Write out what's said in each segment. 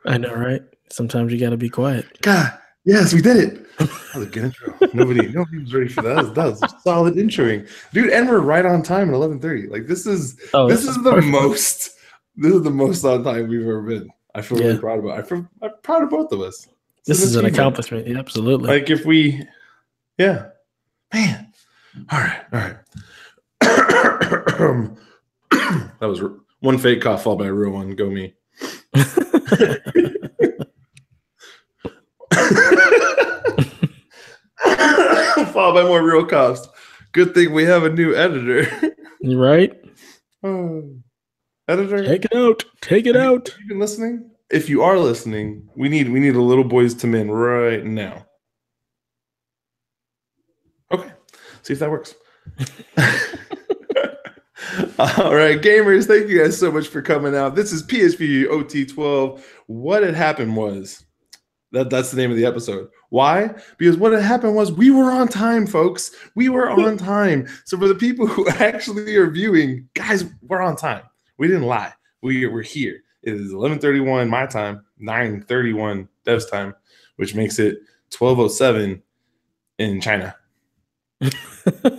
I know, right? Sometimes you got to be quiet. God, yes, we did it. That was a good intro. Nobody was ready for that. That was a solid introing, dude. And we're right on time at 11:30. Like this is the most on time we've ever been. I feel really proud about it. I'm proud of both of us. This is an accomplishment. Yeah, absolutely. Like if we, man. All right. That was one fake cough followed by a real one. Go me. Followed by more real coughs. Good thing we have a new editor. Right? Editor, take it out. Take it out. Have you been listening? If you are listening, we need a little boys to men right now. Okay, see if that works. All right, gamers, thank you guys so much for coming out. This is PSVG OT 12. What had happened was that's the name of the episode. Why? Because what had happened was we were on time, folks. We were on time. So for the people who actually are viewing, guys, we're on time. We didn't lie. We're here. It is 11:31 my time, 9:31 Dev's time, which makes it 12:07 in China.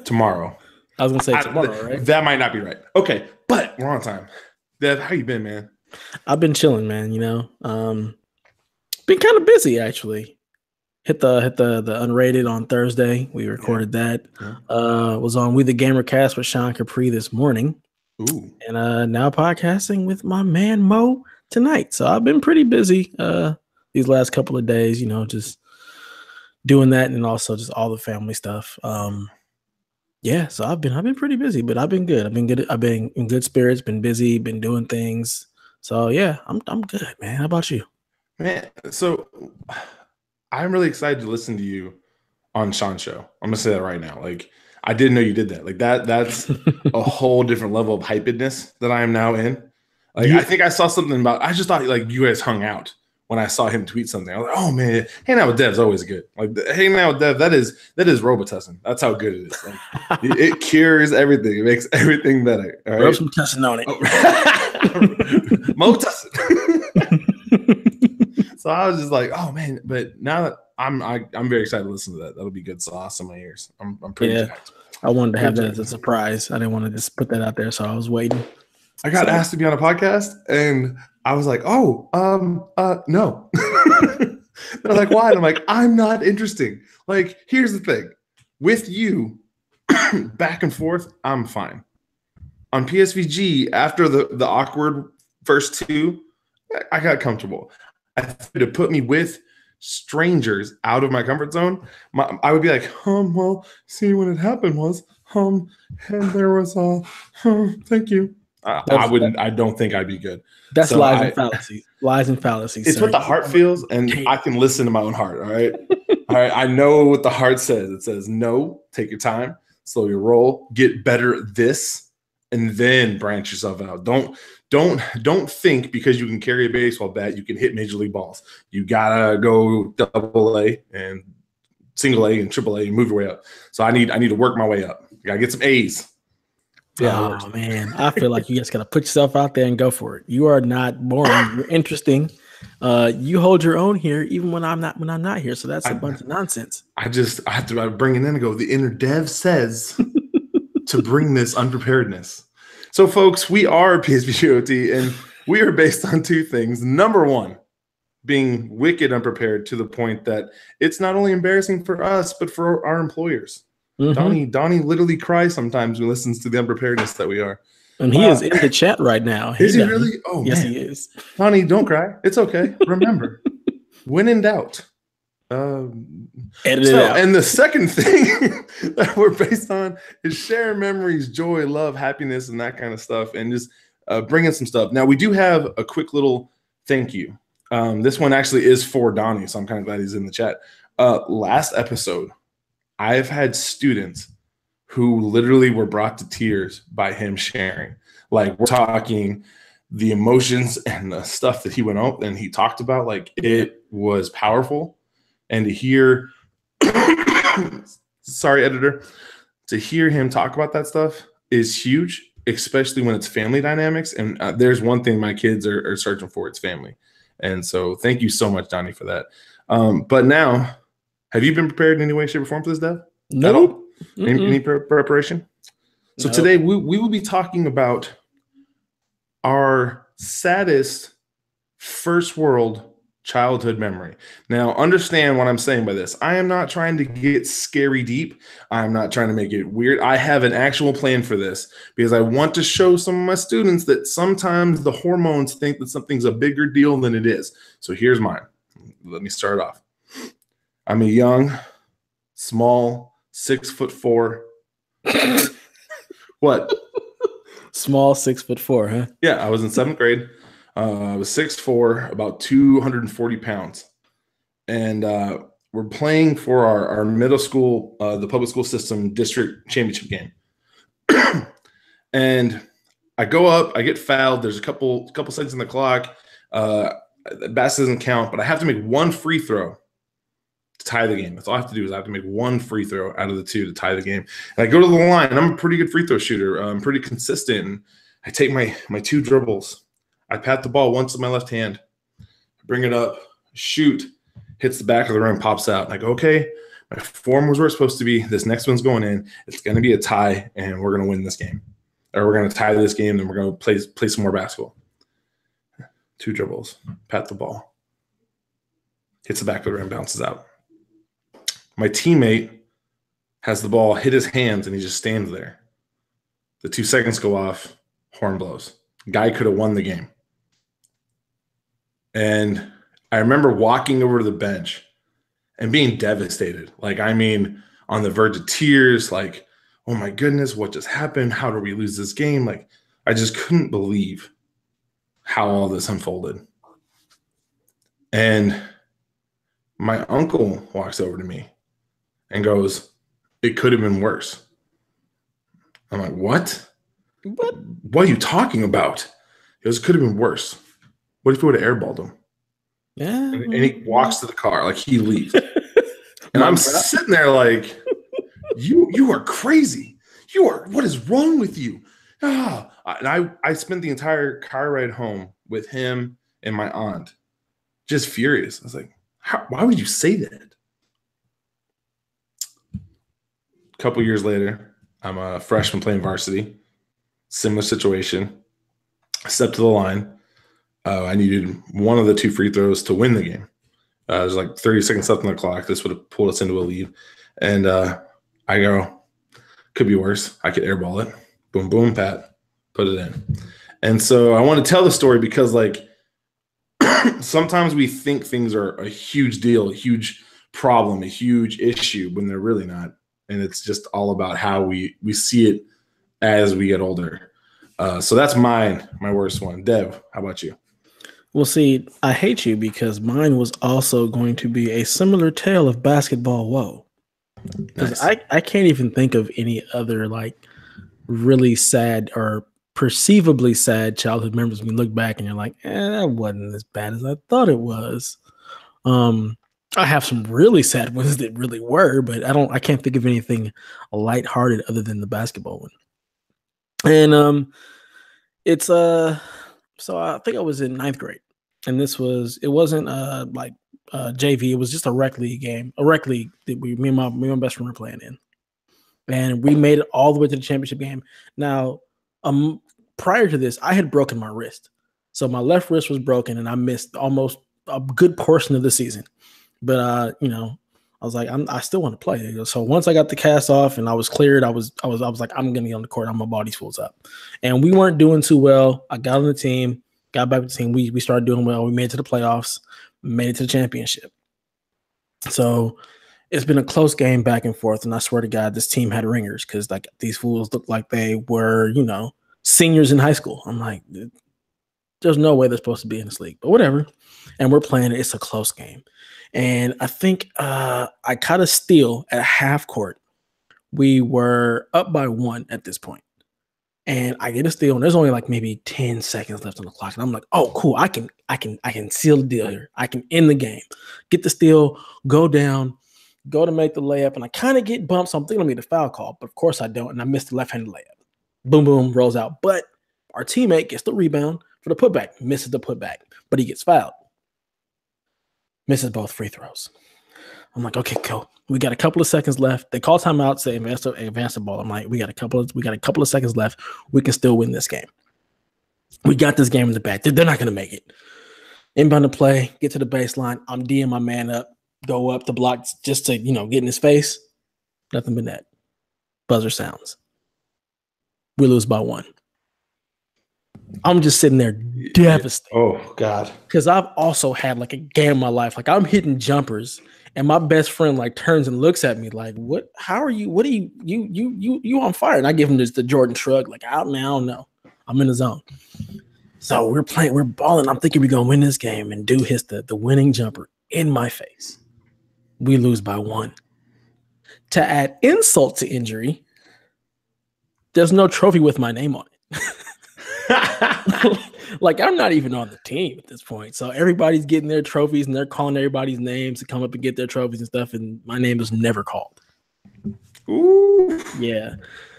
Tomorrow. I was gonna say tomorrow, right? That might not be right. Okay, but we're on time. Dev, how you been, man? I've been chilling, man. You know, been kind of busy actually. Hit the unrated on Thursday. We recorded that. Yeah. Was on We the Gamer Cast with Sean Capri this morning. Ooh. And now podcasting with my man Mo tonight. So I've been pretty busy these last couple of days. You know, just doing that and also just all the family stuff. Yeah, so I've been pretty busy, but I've been good. I've been in good spirits, been busy, been doing things. So yeah, I'm good, man. How about you? Man, so I'm really excited to listen to you on Sean's show. I'm gonna say that right now. Like, I didn't know you did that. Like that's a whole different level of hypedness that I am now in. Like, I think I saw something about. I just thought like you guys hung out when I saw him tweet something. I was like, oh man, hanging out with Dev's always good. Like hanging out with Dev, that is Robitussin. That's how good it is. Like, it cures everything. It makes everything better. All right? Rub some tussin on it. Motussin. So I was just like, oh man. But now that I'm very excited to listen to that. That'll be good sauce in my ears. I'm pretty jacked. I wanted to have that as a surprise. I didn't want to just put that out there, so I was waiting. I got asked to be on a podcast, and I was like, no. They're like, why? And I'm like, I'm not interesting. Like, here's the thing. With you, back and forth, I'm fine. On PSVG, after the awkward first two, I got comfortable. To put me with strangers out of my comfort zone, I would be like, well, see, what had happened was, and there was thank you. I don't think I'd be good. That's so lies and fallacies. Lies and fallacies. It's what the heart feels, and I can listen to my own heart. All right. All right. I know what the heart says. It says, no, take your time, slow your roll, get better at this, and then branch yourself out. Don't think because you can carry a baseball bat, you can hit major league balls. You gotta go AA and single A and triple A and move your way up. So I need to work my way up. You gotta get some A's. Yeah, oh man, I feel like you just gotta put yourself out there and go for it. You are not boring. You're interesting. You hold your own here, even when I'm not here. So that's a bunch of nonsense. I have to bring it in and go. The inner Dev says to bring this unpreparedness. So, folks, we are PSVG OT, and we are based on two things. Number one, being wicked unprepared to the point that it's not only embarrassing for us, but for our employers. Mm-hmm. Donnie literally cries sometimes when he listens to the unpreparedness that we are. And he is in the chat right now. Is he really? Oh, yes, man. He is. Donnie, don't cry. It's okay. Remember, when in doubt, edit it out. And the second thing that we're based on is sharing memories, joy, love, happiness, and that kind of stuff, and just bringing some stuff. Now, we do have a quick little thank you. This one actually is for Donnie, so I'm kind of glad he's in the chat. Last episode, I've had students who literally were brought to tears by him sharing. Like, we're talking the emotions and the stuff that he went out and he talked about. Like, it was powerful. And to hear, sorry, editor, to hear him talk about that stuff is huge, especially when it's family dynamics. And there's one thing my kids are searching for. It's family. And so thank you so much, Donnie, for that. But now, have you been prepared in any way, shape, or form for this, Dev? No. At all? Any preparation? So Nope. today we will be talking about our saddest first world childhood memory. Now, understand what I'm saying by this. I am not trying to get scary deep. I'm not trying to make it weird. I have an actual plan for this because I want to show some of my students that sometimes the hormones think that something's a bigger deal than it is. So here's mine. Let me start off. I'm a young, small, 6'4". What? Small 6'4", huh? Yeah, I was in 7th grade. I was 6'4", about 240 pounds. And we're playing for our middle school, the public school system district championship game. And I go up, I get fouled. There's a couple seconds on the clock. The basket doesn't count, but I have to make one free throw to tie the game. That's all I have to do is I have to make one free throw out of the 2 to tie the game. And I go to the line, and I'm a pretty good free throw shooter. I'm pretty consistent. And I take my 2 dribbles. I pat the ball once in my left hand, bring it up, shoot, hits the back of the rim, pops out. I go, okay, my form was where it's supposed to be. This next one's going in. It's going to be a tie, and we're going to win this game. Or we're going to tie this game, and we're going to play some more basketball. 2 dribbles, pat the ball, hits the back of the rim, bounces out. My teammate has the ball, hit his hands, and he just stands there. The 2 seconds go off, horn blows. Guy could have won the game. And I remember walking over to the bench and being devastated. Like, I mean, on the verge of tears, like, oh my goodness, what just happened? How did we lose this game? Like, I just couldn't believe how all this unfolded. And my uncle walks over to me and goes, it could have been worse. I'm like, what? What are you talking about? He goes, it could have been worse. What if you would have airballed him? Yeah. And he walks to the car, like he leaves. And I'm sitting there like, you are crazy. What is wrong with you? And I spent the entire car ride home with him and my aunt, just furious. I was like, why would you say that? A couple years later, I'm a freshman playing varsity. Similar situation. I stepped to the line. I needed one of the 2 free throws to win the game. There's like 30 seconds left on the clock. This would have pulled us into a lead. And I go, could be worse. I could airball it. Boom, boom, pat, put it in. And so I want to tell the story because, like, sometimes we think things are a huge deal, a huge problem, a huge issue when they're really not. And it's just all about how we see it as we get older. So that's my worst one. Dev, how about you? Well, see, I hate you because mine was also going to be a similar tale of basketball woe. Because Nice. I can't even think of any other like really sad or perceivably sad childhood memories. When you look back and you're like, that wasn't as bad as I thought it was. I have some really sad ones that really were, but I can't think of anything lighthearted other than the basketball one. And it's so I think I was in 9th grade, and it wasn't like JV. It was just a rec league game, a rec league that me and my best friend were playing in, and we made it all the way to the championship game. Now, prior to this, I had broken my wrist, so my left wrist was broken, and I missed almost a good portion of the season. But I was like, I still want to play. So once I got the cast off and I was cleared, I was like, I'm gonna get on the court. My body's full up. And we weren't doing too well. I got on the team, got back with the team. We started doing well. We made it to the playoffs, made it to the championship. So it's been a close game back and forth. And I swear to God, this team had ringers because like these fools looked like they were, seniors in high school. I'm like, there's no way they're supposed to be in this league, but whatever. And we're playing it. It's a close game. And I think I caught a steal at half court. We were up by 1 at this point. And I get a steal, and there's only like maybe 10 seconds left on the clock. And I'm like, oh, cool. I can seal the deal here. I can end the game. Get the steal, go down, go to make the layup. And I kind of get bumped. So I'm thinking I'm going to get a foul call. But of course I don't. And I missed the left-handed layup. Boom, boom, rolls out. But our teammate gets the rebound for the putback, misses the putback, but he gets fouled. Misses both free throws. I'm like, okay, cool. We got a couple of seconds left. They call timeout, say advance the ball. I'm like, we got a couple of seconds left. We can still win this game. We got this game in the bag. They're not going to make it. Inbound to play, get to the baseline. I'm D'ing my man up, go up the block just to, get in his face. Nothing but net. Buzzer sounds. We lose by 1. I'm just sitting there devastated. Oh, God. Because I've also had like a game in my life. Like I'm hitting jumpers and my best friend like turns and looks at me like, what? How are you? What are you on fire? And I give him just the Jordan shrug, like, out now, no. I'm in the zone. So we're balling. I'm thinking we're going to win this game, and dude hits the winning jumper in my face. We lose by 1. To add insult to injury, there's no trophy with my name on it. Like, I'm not even on the team at this point. So everybody's getting their trophies, and they're calling everybody's names to come up and get their trophies and stuff, and my name was never called. Ooh. Yeah.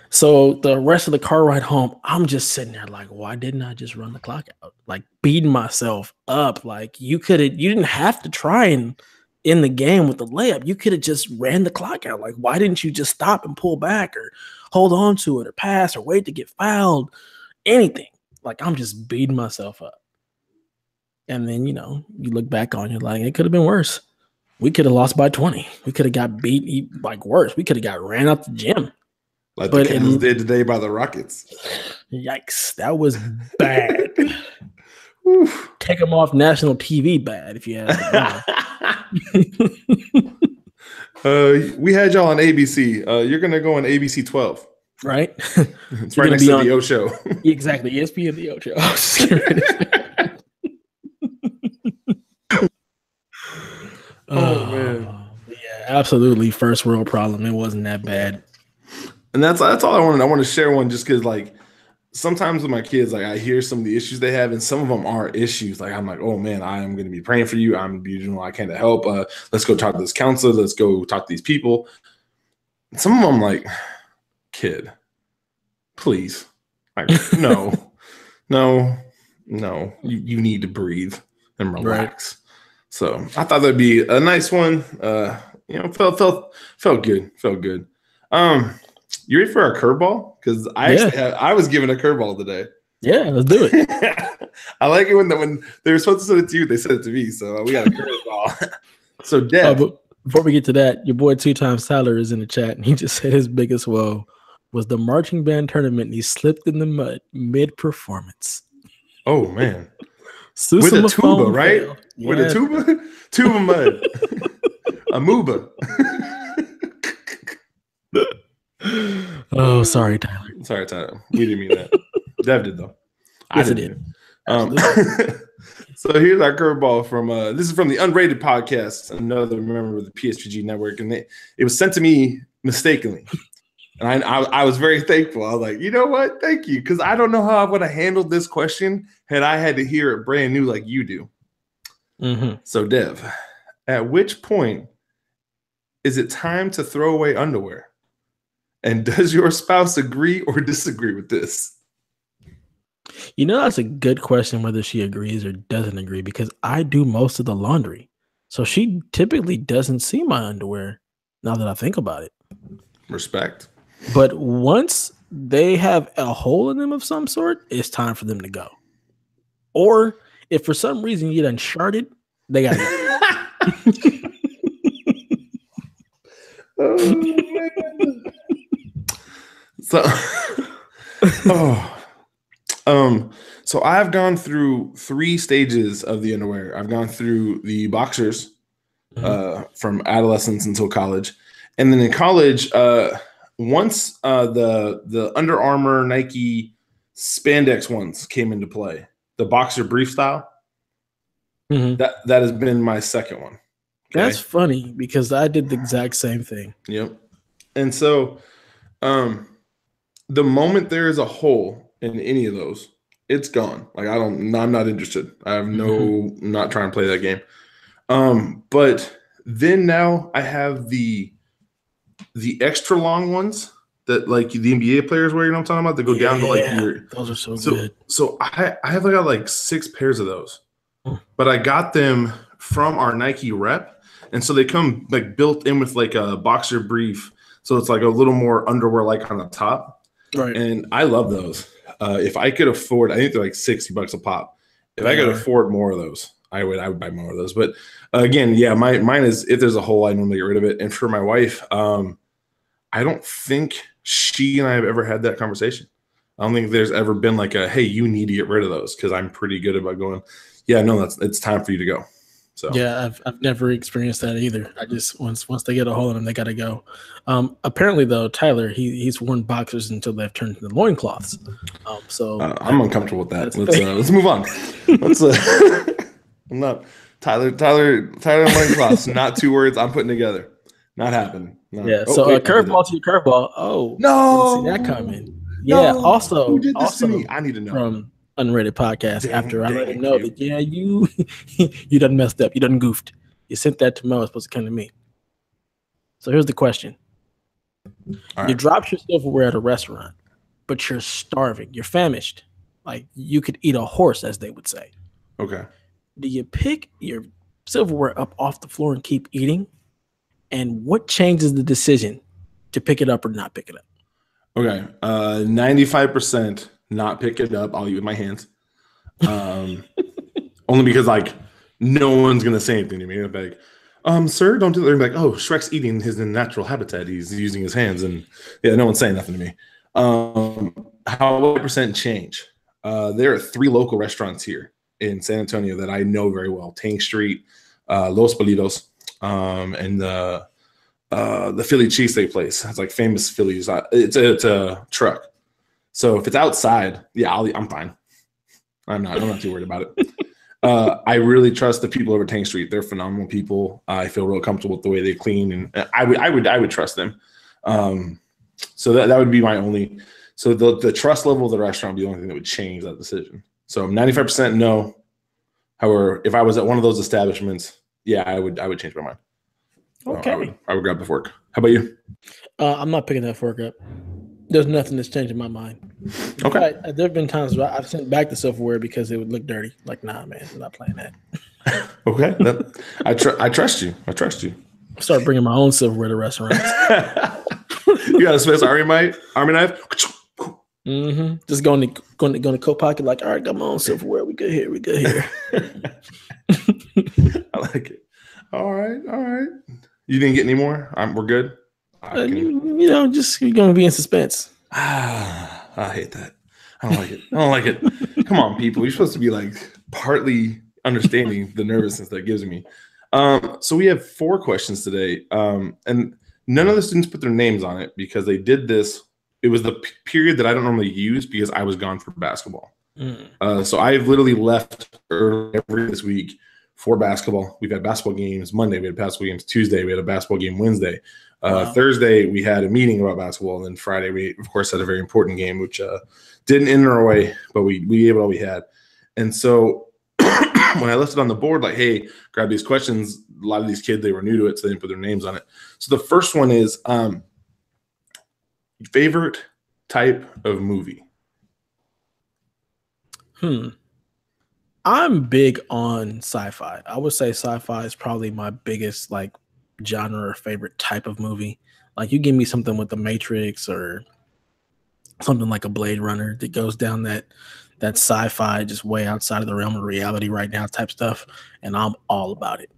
So the rest of the car ride home, I'm just sitting there like, why didn't I just run the clock out? Like, beating myself up. Like, you didn't have to try and end the game with the layup. You could have just ran the clock out. Like, why didn't you just stop and pull back or hold on to it or pass or wait to get fouled? Anything. Like, I'm just beating myself up. And then, you look back on it like, it could have been worse. We could have lost by 20. We could have got beat like worse. We could have got ran out the gym. Like the Kings did today by the Rockets. Yikes. That was bad. Take them off national TV bad, if you ask me. We had y'all on ABC. You're going to go on ABC 12. Right? It's right next to the O Show. Exactly. ESPN the O Show. Oh, man. Yeah, absolutely. First world problem. It wasn't that bad. And that's all I wanted. I want to share one just because, like, sometimes with my kids, like, I hear some of the issues they have, and some of them are issues. Like, I'm like, oh, man, I am going to be praying for you. I'm doing what I can to help. Let's go talk to this counselor. Let's go talk to these people. Some of them, like, kid, please. Like, no. You need to breathe and relax. Right. So I thought that'd be a nice one. Felt good. You ready for our curveball? Because I was given a curveball today. Yeah, let's do it. I like it when they were supposed to send it to you, they sent it to me. So we got a curveball. So, Deb. Before we get to that, your boy 2x Tyler is in the chat, and he just said his biggest woe was the marching band tournament, and he slipped in the mud mid-performance. Oh, man. With a tuba, right? Yeah. With a tuba? Tuba mud. A mooba. Oh, sorry, Tyler. Sorry, Tyler. We didn't mean that. Dev did, though. Yes, I did. So here's our curveball from this is from the Unrated podcast, another member of the PSVG network, and it was sent to me mistakenly. And I was very thankful. I was like, you know what? Thank you. Because I don't know how I would have handled this question had I had to hear it brand new like you do. Mm-hmm. So, Dev, at which point is it time to throw away underwear? And does your spouse agree or disagree with this? That's a good question, whether she agrees or doesn't agree, because I do most of the laundry. So she typically doesn't see my underwear now that I think about it. Respect. But once they have a hole in them of some sort, it's time for them to go. Or if for some reason you get uncharted, they got to go. Oh, man. So I've gone through 3 stages of the underwear. I've gone through the boxers from adolescence until college. And then in college, once the Under Armour, Nike spandex ones came into play, the boxer brief style, that has been my second one. Okay? That's funny because I did the exact same thing. Yep. And so the moment there is a hole in any of those, it's gone. Like I'm not interested. I have I'm not trying to play that game. But then now I have the extra long ones that like the NBA players wear, you know what I'm talking about? They go down to like your. Those are so good. So I have got like 6 pairs of those, but I got them from our Nike rep. And so they come like built in with like a boxer brief. So it's like a little more underwear like on the top. Right. And I love those. If I could afford, I think they're like $60 a pop. If I could afford more of those, I would buy more of those. But again, yeah, mine is, if there's a hole, I normally get rid of it. And for my wife, I don't think she and I have ever had that conversation. I don't think there's ever been like a, hey, you need to get rid of those, because I'm pretty good about going, yeah, no, it's time for you to go. So yeah, I've never experienced that either. I just once they get a hold of them, they got to go. Apparently, though, Tyler he's worn boxers until they've turned into loincloths. So I'm uncomfortable with that. Let's move on. I'm not Tyler loincloths. Not 2 words I'm putting together. Not happening. No. Yeah. So curveball to your curveball. Oh no, didn't see that coming. Yeah. No. Also, who did this to me? I need to know from Unrated Podcast. After I let him know that you you done messed up, you done goofed. You sent that to Mo. It's supposed to come to me. So here's the question: You dropped your silverware at a restaurant, but you're starving. You're famished. Like you could eat a horse, as they would say. Okay. Do you pick your silverware up off the floor and keep eating? And what changes the decision to pick it up or not pick it up? Okay. 95% not pick it up. I'll eat with my hands. Only because like no one's gonna say anything to me. They're like, sir, don't do that. They're like, oh, Shrek's eating his natural habitat. He's using his hands, and yeah, no one's saying nothing to me. How percent change? There are 3 local restaurants here in San Antonio that I know very well: Tank Street, Los Palitos, and the Philly cheesesteak place. It's like famous Phillies. It's a truck. So if it's outside, yeah, I'm fine. I'm not too worried about it. I really trust the people over Tank Street. They're phenomenal people. I feel real comfortable with the way they clean, and I would trust them. So that would be my only. So the trust level of the restaurant would be the only thing that would change that decision. So 95% no. However, if I was at one of those establishments, yeah, I would change my mind. Okay. I would grab the fork. How about you? I'm not picking that fork up. There's nothing that's changing my mind. Okay. There have been times where I've sent back the silverware because it would look dirty. Like, nah, man, I'm not playing that. Okay. I trust you. I trust you. Start bringing my own silverware to restaurants. You got a Swiss Army knife? Mm-hmm. Just going to coat pocket. Like, all right, got my own silverware. We good here. I like it. All right. You didn't get any more? We're good. Just you're gonna be in suspense. I hate that. I don't like it. Come on, people. You're supposed to be like partly understanding the nervousness that gives me. So we have 4 questions today, and none of the students put their names on it because they did this. It was the period that I don't normally use because I was gone for basketball. So I've literally left every this week for basketball. We've had basketball games Monday. We had basketball games Tuesday. We had a basketball game Wednesday. Wow. Thursday, we had a meeting about basketball. And then Friday, we, of course, had a very important game, which didn't end our way, but we gave it all we had. And so when I left it on the board, like, hey, grab these questions, a lot of these kids, they were new to it, so they didn't put their names on it. So the first one is favorite type of movie? I'm big on sci-fi. I would say sci-fi is probably my biggest like genre or favorite type of movie. Like you give me something with the Matrix or something like a Blade Runner that goes down that sci-fi just way outside of the realm of reality right now type stuff, and I'm all about it.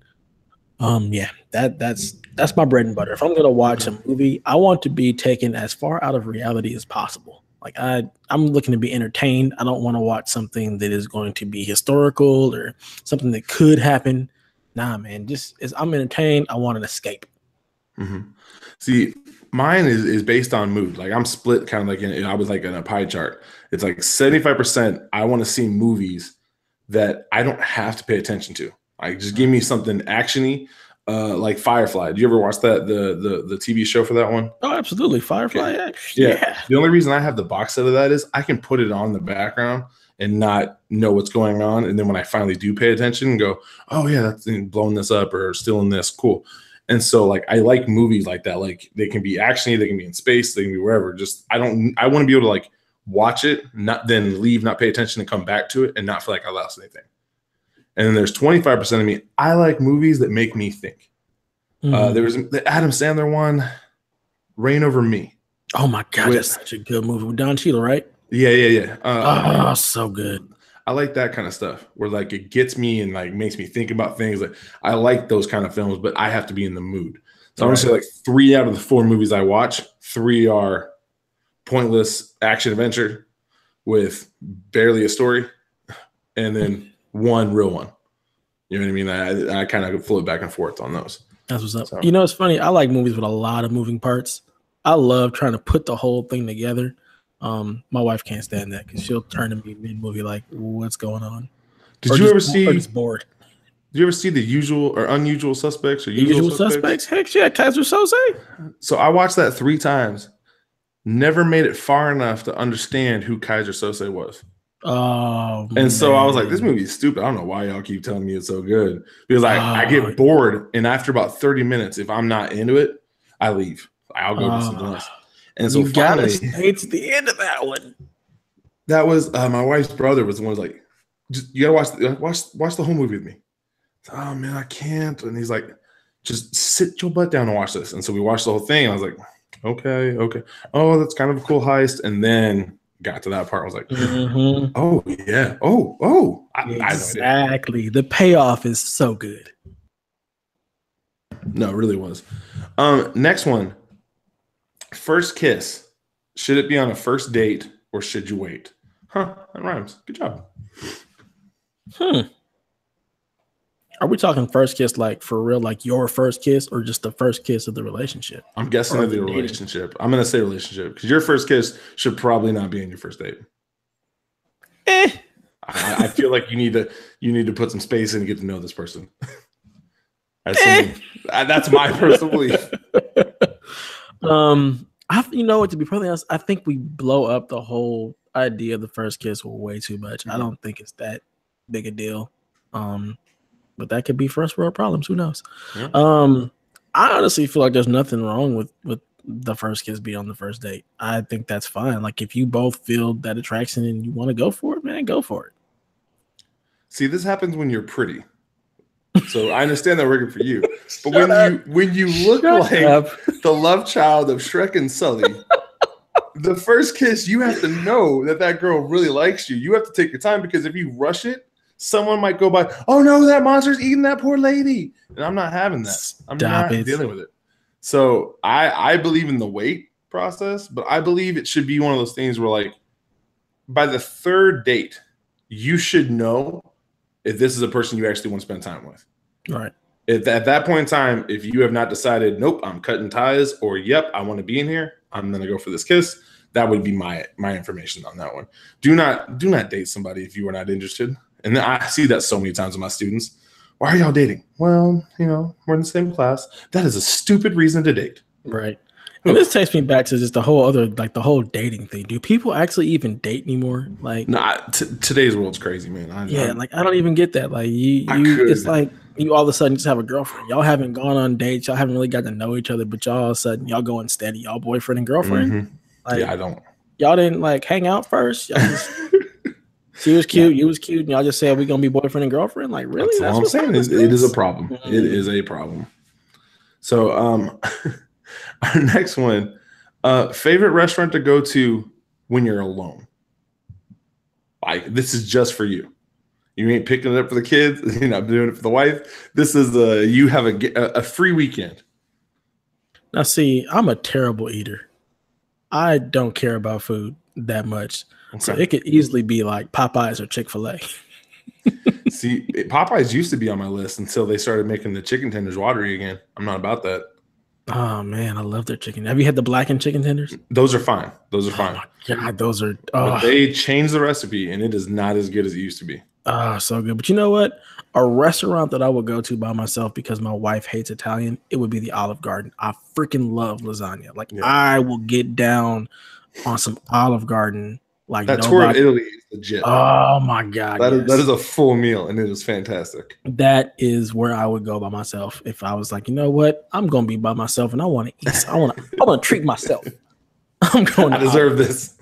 Yeah, that's my bread and butter. If I'm gonna watch a movie, I want to be taken as far out of reality as possible. Like I'm looking to be entertained. I don't want to watch something that is going to be historical or something that could happen. Nah, man, just as I'm entertained, I want an escape. Mm-hmm. See, mine is based on mood. Like I'm split kind of like I was like in a pie chart. It's like 75% I want to see movies that I don't have to pay attention to. Like just give me something actiony, like Firefly. Do you ever watch that the TV show for that one? Oh, absolutely, Firefly. Yeah. The only reason I have the box set of that is I can put it on in the background and not know what's going on. And then when I finally do pay attention and go, oh yeah, that's blowing this up or stealing this, cool. And so like I like movies like that. Like they can be actiony, they can be in space, they can be wherever. Just I want to be able to like watch it, not then leave, not pay attention, and come back to it and not feel like I lost anything. And then there's 25% of me. I like movies that make me think. There was the Adam Sandler one, Reign Over Me. Oh my God, that's such a good movie with Don Cheadle, right? Yeah. So good. I like that kind of stuff where like it gets me and like makes me think about things. Like I like those kind of films, but I have to be in the mood. So I'm gonna say like 3 out of the 4 movies I watch, 3 are pointless action adventure with barely a story, and then 1 real one. You know what I mean? I kind of float back and forth on those. That's what's up. So, you know, it's funny. I like movies with a lot of moving parts. I love trying to put the whole thing together. My wife can't stand that because she'll turn to me mid-movie like, "What's going on?" Did you ever see? Or just bored. Did you ever see The Usual or Unusual Suspects or Usual Suspects? Heck yeah, Kaiser Soze. So I watched that 3 times. Never made it far enough to understand who Kaiser Soze was. Oh, and so I was like, this movie is stupid. I don't know why y'all keep telling me it's so good. Because I get bored, and after about 30 minutes, if I'm not into it, I leave. I'll go do something else. And so you gotta stay to the end of that one. That was my wife's brother was the one who was like, you gotta watch the whole movie with me. Oh man, I can't. And he's like, just sit your butt down and watch this. And so we watched the whole thing. And I was like, okay. Oh, that's kind of a cool heist. And then got to that part. I was like, oh yeah. Oh. Exactly. The payoff is so good. No, it really was. Next one. First kiss. Should it be on a first date or should you wait? Huh, that rhymes. Good job. Are we talking first kiss like for real, like your first kiss, or just the first kiss of the relationship? I'm guessing of the relationship. I'm going to say relationship because your first kiss should probably not be in your first date. I feel like you need to put some space in and get to know this person. That's my personal belief. You know what? To be perfectly honest, I think we blow up the whole idea of the first kiss way too much. I don't think it's that big a deal. But that could be first world problems. Who knows? Yeah. I honestly feel like there's nothing wrong with the first kiss being on the first date. I think that's fine. Like if you both feel that attraction and you want to go for it, man, go for it. See, this happens when you're pretty. So I understand that working for you. But when you look like the love child of Shrek and Sully, the first kiss, you have to know that girl really likes you. You have to take your time because if you rush it, someone might go by, oh no, that monster's eating that poor lady. And I'm not having that. I'm not dealing with it. So I believe in the wait process, but I believe it should be one of those things where like by the 3rd date, you should know if this is a person you actually want to spend time with. Right. At that point in time, if you have not decided, nope, I'm cutting ties, or yep, I want to be in here, I'm going to go for this kiss. That would be my information on that one. Do not date somebody if you are not interested. And I see that so many times with my students. Why are y'all dating? Well, we're in the same class. That is a stupid reason to date. Right. And this takes me back to just the whole other, like the whole dating thing. Do people actually even date anymore? Like, today's world's crazy, man. I don't even get that. Like it's like you all of a sudden just have a girlfriend. Y'all haven't gone on dates. Y'all haven't really got to know each other, but y'all all of a sudden y'all going steady. Y'all boyfriend and girlfriend. Mm-hmm. Like, I don't. Y'all didn't like hang out first. Y'all just, she was cute, you was cute, and y'all just said we're gonna be boyfriend and girlfriend. Like, really? That's what I'm saying. It is a problem. Mm-hmm. It is a problem. So, our next one, favorite restaurant to go to when you're alone. Like, this is just for you. You ain't picking it up for the kids. You're not doing it for the wife. This is you have a free weekend. Now, see, I'm a terrible eater. I don't care about food that much. Okay. So it could easily be like Popeyes or Chick-fil-A. See, Popeyes used to be on my list until they started making the chicken tenders watery again. I'm not about that. Oh, man, I love their chicken. Have you had the blackened chicken tenders? Those are fine. Oh, my God, those are... But they changed the recipe, and it is not as good as it used to be. So good. But you know what? A restaurant that I would go to by myself because my wife hates Italian, it would be the Olive Garden. I freaking love lasagna. Like, I will get down on some Olive Garden. Like that tour of Italy is legit. Oh, my God. That is a full meal, and it is fantastic. That is where I would go by myself if I was like, you know what? I'm going to be by myself, and I want to eat. I want to treat myself. I deserve this.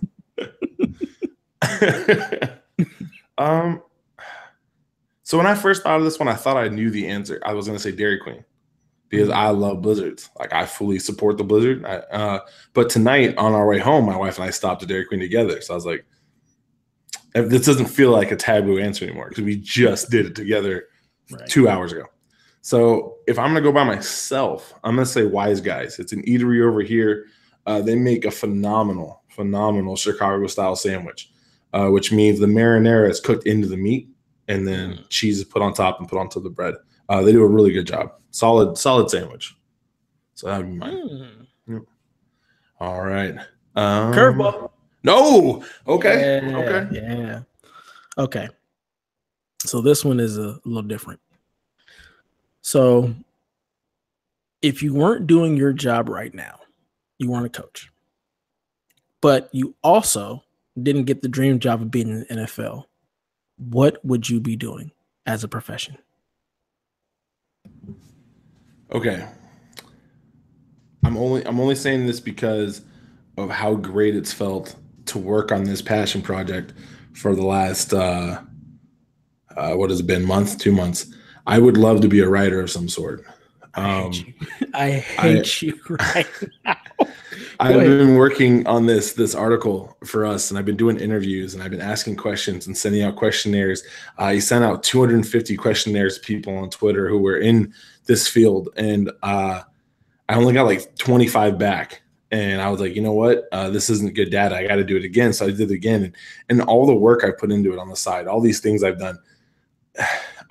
So when I first thought of this one, I thought I knew the answer. I was going to say Dairy Queen because I love blizzards. Like I fully support the blizzard. But tonight on our way home, my wife and I stopped at Dairy Queen together. So I was like, this doesn't feel like a taboo answer anymore because we just did it together 2 hours ago. So if I'm going to go by myself, I'm going to say Wise Guys. It's an eatery over here. They make a phenomenal Chicago style sandwich, which means the marinara is cooked into the meat and then cheese is put on top and put onto the bread. They do a really good job. Solid sandwich. So that would be mine. Yep. All right. Curveball. No. Okay. Yeah, okay. Yeah. Okay. So this one is a little different. So if you weren't doing your job right now, you weren't a coach, but you also didn't get the dream job of being in the NFL, what would you be doing as a profession? Okay. I'm only saying this because of how great it's felt to work on this passion project for the last what has it been, month, 2 months. I would love to be a writer of some sort. I hate you right now. I've been working on this article for us, and I've been doing interviews, and I've been asking questions and sending out questionnaires. I sent out 250 questionnaires to people on Twitter who were in this field, and I only got like 25 back. And I was like, you know what? This isn't good data. I got to do it again. So I did it again. And all the work I put into it on the side, all these things I've done,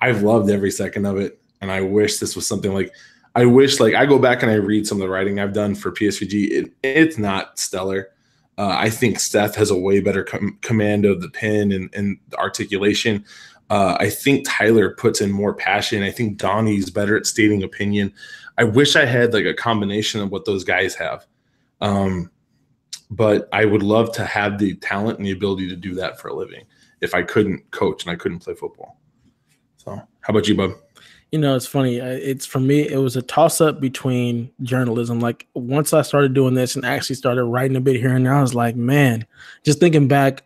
I've loved every second of it. And I wish this was something like, I go back and I read some of the writing I've done for PSVG. It's not stellar. I think Seth has a way better command of the pen and the articulation. I think Tyler puts in more passion. I think Donnie's better at stating opinion. I wish I had like a combination of what those guys have. But I would love to have the talent and the ability to do that for a living if I couldn't coach and I couldn't play football. So how about you, bub? You know, it's funny. It's for me, it was a toss up between journalism. Like once I started doing this and actually started writing a bit here and there, I was like, man, just thinking back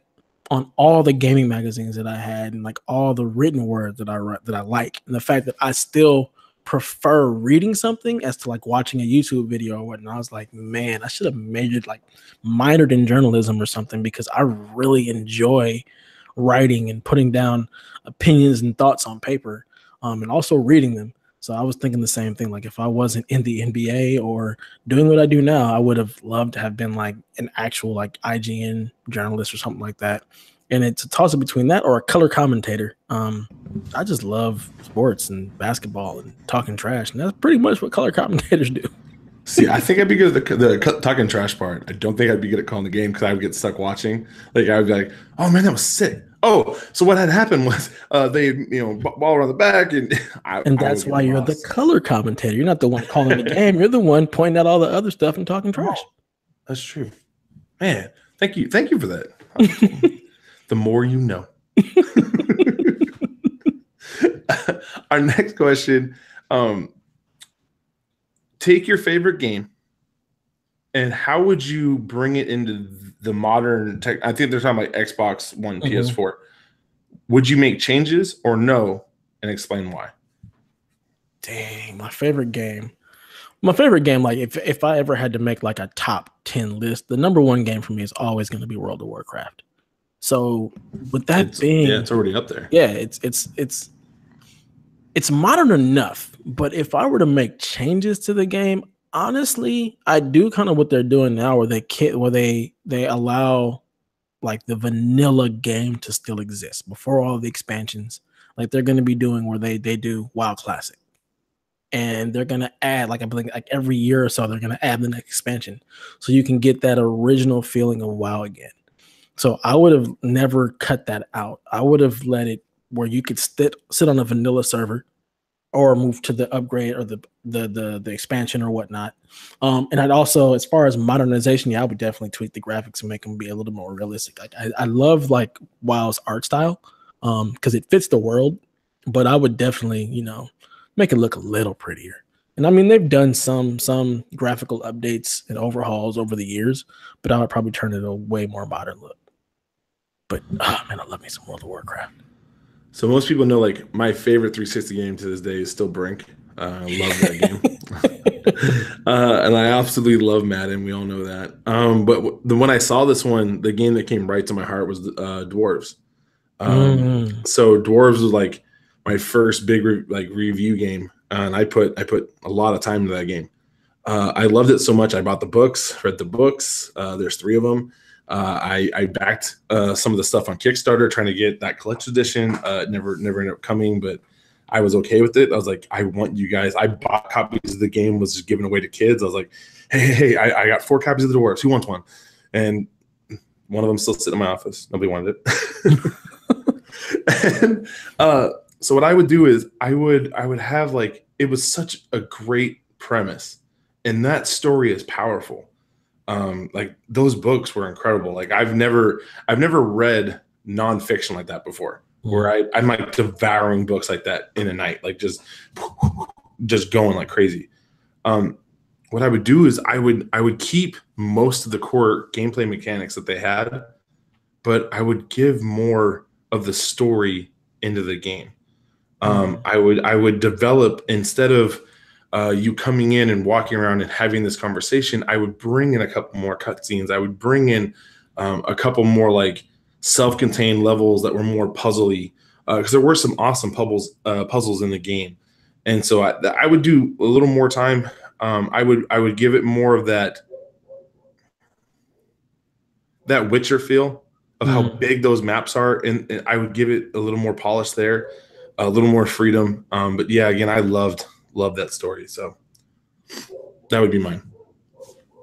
on all the gaming magazines that I had and like all the written words that I write that I like, and the fact that I still prefer reading something as to like watching a YouTube video or whatnot. I was like, man, I should have minored in journalism or something because I really enjoy writing and putting down opinions and thoughts on paper, and also reading them. So I was thinking the same thing. Like if I wasn't in the NBA or doing what I do now, I would have loved to have been like an actual like IGN journalist or something like that. And it's a toss up between that or a color commentator. I just love sports and basketball and talking trash, and that's pretty much what color commentators do. See, I think I'd be good at the talking trash part. I don't think I'd be good at calling the game because I would get stuck watching. Like I would be like, "Oh man, that was sick." Oh, so what had happened was they, ball around the back, and that's why you're the color commentator. You're not the one calling the game. You're the one pointing out all the other stuff and talking trash. Oh, that's true, man. Thank you for that. The more you know. Our next question. Take your favorite game and how would you bring it into the modern tech? I think they're talking about Xbox One, PS4. Would you make changes or no? And explain why. Dang, my favorite game. Like if I ever had to make like a top 10 list, the number one game for me is always going to be World of Warcraft. So with that being, it's already up there. Yeah, it's modern enough, but if I were to make changes to the game, honestly, I do kind of what they're doing now, where they allow like the vanilla game to still exist before all the expansions. Like they're going to be doing where they do WoW Classic, and they're going to add like I believe like every year or so they're going to add the next expansion, so you can get that original feeling of WoW again. So I would have never cut that out. I would have let it where you could sit on a vanilla server or move to the upgrade or the expansion or whatnot. And I'd also, as far as modernization, I would definitely tweak the graphics and make them be a little more realistic. Like I love like WoW's art style because it fits the world, but I would definitely, make it look a little prettier. And I mean, they've done some graphical updates and overhauls over the years, but I would probably turn it a way more modern look. But man, I love me some World of Warcraft. So most people know like my favorite 360 game to this day is still Brink. I love that game. And I absolutely love Madden. We all know that. But when I saw this one, the game that came right to my heart was Dwarves. So Dwarves was like my first big review game, and I put a lot of time into that game. I loved it so much. I bought the books, read the books. There's 3 of them. I backed some of the stuff on Kickstarter, trying to get that collector's edition. Never ended up coming, but I was okay with it. I was like, I want you guys. I bought copies of the game, was just giving away to kids. I was like, hey, I got 4 copies of the Dwarves. Who wants one? And one of them still sitting in my office. Nobody wanted it. And so what I would do is I would have like, it was such a great premise, and that story is powerful. Like those books were incredible. Like I've never read nonfiction like that before, where I'm like devouring books like that in a night, like just going like crazy. What I would do is I would keep most of the core gameplay mechanics that they had, but I would give more of the story into the game. I would develop, instead of you coming in and walking around and having this conversation, I would bring in a couple more cutscenes. I would bring in a couple more like self-contained levels that were more puzzly, because there were some awesome puzzles in the game. And so I would do a little more time. I would give it more of that Witcher feel of how big those maps are, and I would give it a little more polish there, a little more freedom. But yeah, again, I loved that story. So that would be mine.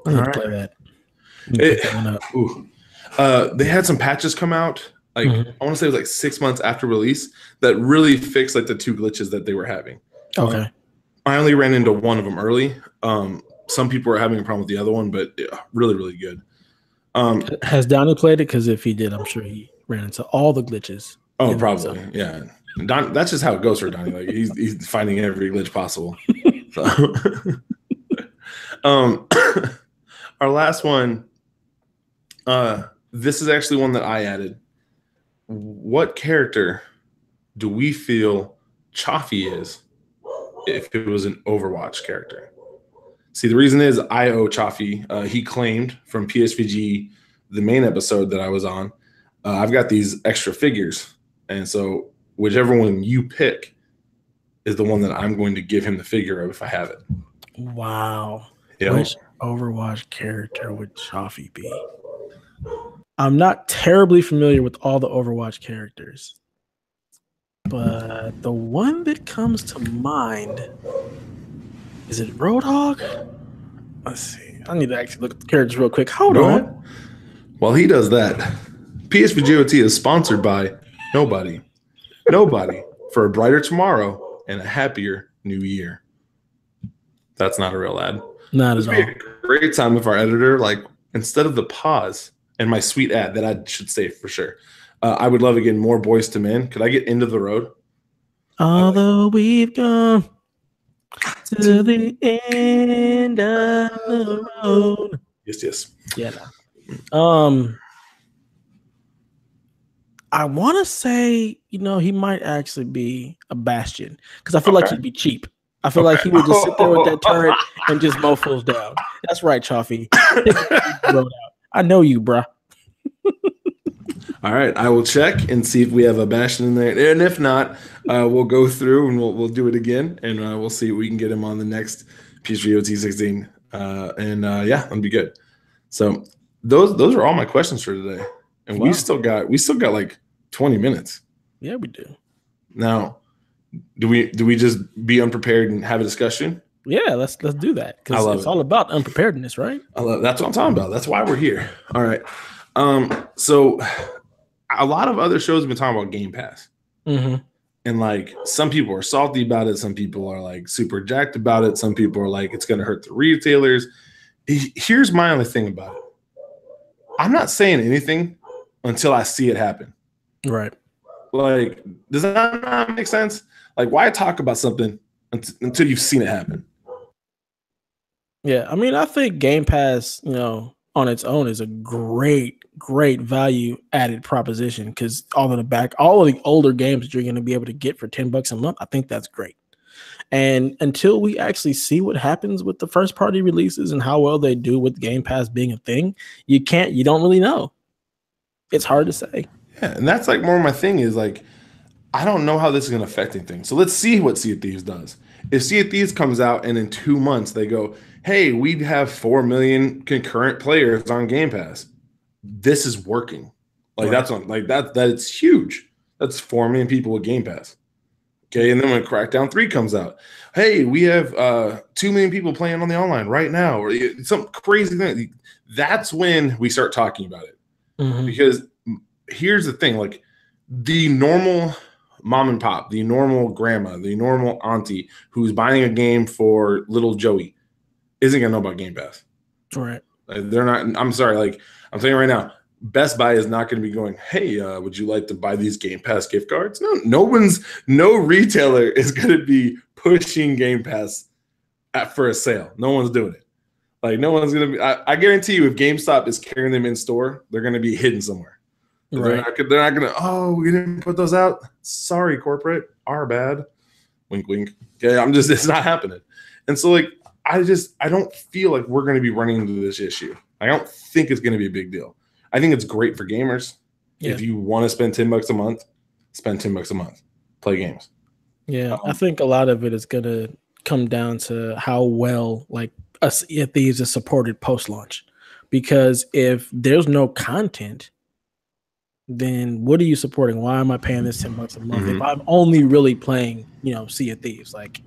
I need to play that. They had some patches come out. Like I want to say it was like 6 months after release that really fixed like the 2 glitches that they were having. Okay. I only ran into one of them early. Some people were having a problem with the other one, but really, really good. Has Donnie played it? Because if he did, I'm sure he ran into all the glitches. Oh, probably. Yeah. That's just how it goes for Donnie. Like he's finding every glitch possible. So. Our last one. This is actually one that I added. What character do we feel Chaffee is if it was an Overwatch character? See, the reason is I owe Chaffee. He claimed from PSVG, the main episode that I was on, I've got these extra figures. And so whichever one you pick is the one that I'm going to give him the figure of if I have it. Wow. You know? Which Overwatch character would Chaffee be? I'm not terribly familiar with all the Overwatch characters, but the one that comes to mind, is it Roadhog? Let's see. I need to actually look at the characters real quick. Hold on. While he does that, PSVG OT is sponsored by nobody. Nobody, for a brighter tomorrow and a happier new year. That's not a real ad. Not at all. A great time with our editor. Like, instead of the pause and my sweet ad that I should say for sure, I would love again more Boys to Men. Could I get Into the Road? Although we've gone to the end of the road. Yes. Yeah. I want to say, he might actually be a Bastion, because I feel like he'd be cheap. I feel like he would just sit there with that turret and just mow fools down. That's right, Chaffee. I know you, bruh. All right, I will check and see if we have a Bastion in there, and if not, we'll go through and we'll do it again, and we'll see if we can get him on the next PSVG OT 16. Yeah, that'll be good. So those are all my questions for today, and we still got like 20 minutes. Yeah, we do. Now, do we just be unprepared and have a discussion? Yeah, let's do that, because it's all about unpreparedness, right? That's what I'm talking about. That's why we're here. All right. So a lot of other shows have been talking about Game Pass. And like some people are salty about it. Some people are like super jacked about it. Some people are like, it's going to hurt the retailers. Here's my only thing about it. I'm not saying anything until I see it happen. Right. Like, does that not make sense? Like, why talk about something until you've seen it happen? Yeah. I mean, I think Game Pass, on on its own is a great, great value added proposition because all of the older games that you're going to be able to get for $10 a month, I think that's great. And until we actually see what happens with the first party releases and how well they do with Game Pass being a thing, you don't really know. It's hard to say. Yeah, and that's like more of my thing is like, I don't know how this is going to affect anything. So let's see what Sea of Thieves does. If Sea of Thieves comes out and in 2 months they go, hey, we have 4 million concurrent players on Game Pass. This is working. Like that's on like that it's huge. That's 4 million people with Game Pass. Okay, and then when Crackdown 3 comes out, hey, we have 2 million people playing on the online right now, or some crazy thing. That's when we start talking about it. Mm-hmm. Because here's the thing, like the normal mom and pop, the normal grandma, the normal auntie who's buying a game for little Joey isn't gonna know about Game Pass. Right. Like, they're not. I'm sorry. Like I'm telling you right now, Best Buy is not going to be going, hey, would you like to buy these Game Pass gift cards? No retailer is going to be pushing Game Pass for a sale. No one's doing it. Like no one's going to be. I guarantee you, if GameStop is carrying them in store, they're going to be hidden somewhere. Right. They're not going to. Oh, we didn't put those out. Sorry, corporate. Our bad. Wink, wink. Okay, it's not happening. And so, like, I don't feel like we're going to be running into this issue. I don't think it's going to be a big deal. I think it's great for gamers. Yeah. If you want to spend $10 a month, spend $10 a month. Play games. Yeah, I think a lot of it is going to come down to how well like Sea of Thieves is supported post-launch. Because if there's no content, then what are you supporting? Why am I paying this $10 a month? Mm-hmm. If I'm only really playing, Sea of Thieves, like